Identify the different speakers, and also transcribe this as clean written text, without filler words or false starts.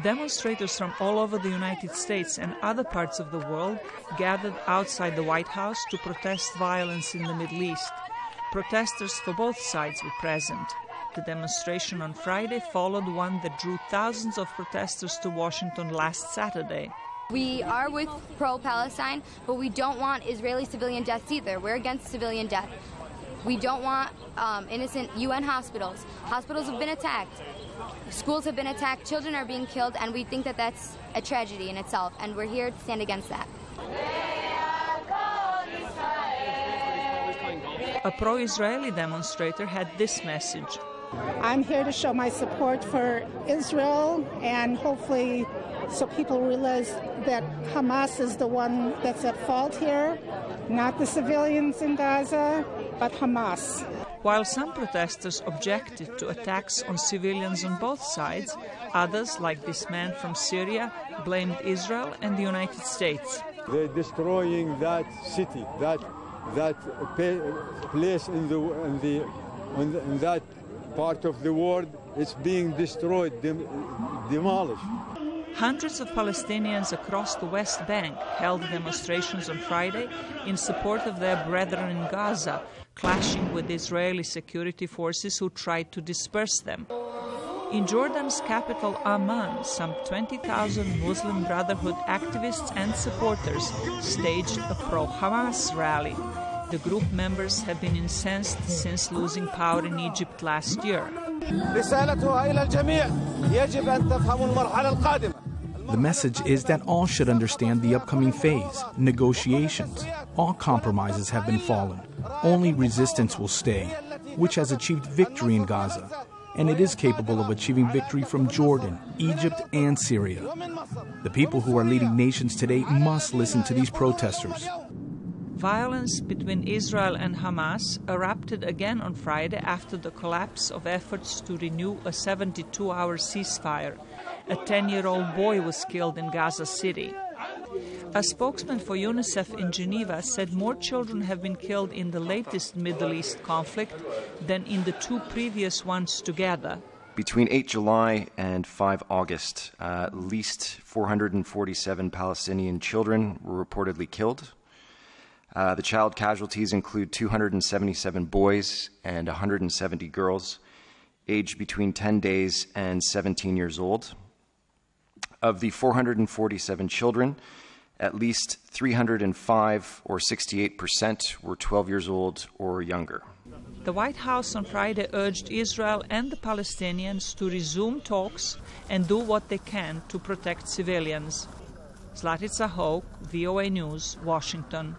Speaker 1: Demonstrators from all over the United States and other parts of the world gathered outside the White House to protest violence in the Middle East. Protesters for both sides were present. The demonstration on Friday followed one that drew thousands of protesters to Washington last Saturday.
Speaker 2: We are with pro-Palestine, but we don't want Israeli civilian deaths either. We're against civilian death. We don't want innocent UN hospitals. Hospitals have been attacked. Schools have been attacked. Children are being killed, and we think that that's a tragedy in itself, and we're here to stand against that.
Speaker 1: A pro-Israeli demonstrator had this message.
Speaker 3: I'm here to show my support for Israel, and hopefully so people realize that Hamas is the one that's at fault here, not the civilians in Gaza, but Hamas.
Speaker 1: While some protesters objected to attacks on civilians on both sides, others, like this man from Syria, blamed Israel and the United States.
Speaker 4: They're destroying that city, that place in that part of the world. It's being destroyed, demolished.
Speaker 1: Hundreds of Palestinians across the West Bank held demonstrations on Friday in support of their brethren in Gaza, clashing with Israeli security forces who tried to disperse them. In Jordan's capital Amman, some 20,000 Muslim Brotherhood activists and supporters staged a pro-Hamas rally. The group members have been incensed since losing power in Egypt last year.
Speaker 5: The message is that all should understand the upcoming phase, negotiations. All compromises have been fallen. Only resistance will stay, which has achieved victory in Gaza. And it is capable of achieving victory from Jordan, Egypt, and Syria. The people who are leading nations today must listen to these protesters.
Speaker 1: Violence between Israel and Hamas erupted again on Friday after the collapse of efforts to renew a 72-hour ceasefire. A 10-year-old boy was killed in Gaza City. A spokesman for UNICEF in Geneva said more children have been killed in the latest Middle East conflict than in the two previous ones together.
Speaker 6: Between 8 July and 5 August, at least 447 Palestinian children were reportedly killed. The child casualties include 277 boys and 170 girls, aged between 10 days and 17 years old. Of the 447 children, at least 305, or 68%, were 12 years old or younger.
Speaker 1: The White House on Friday urged Israel and the Palestinians to resume talks and do what they can to protect civilians. Zlatica Hoke, VOA News, Washington.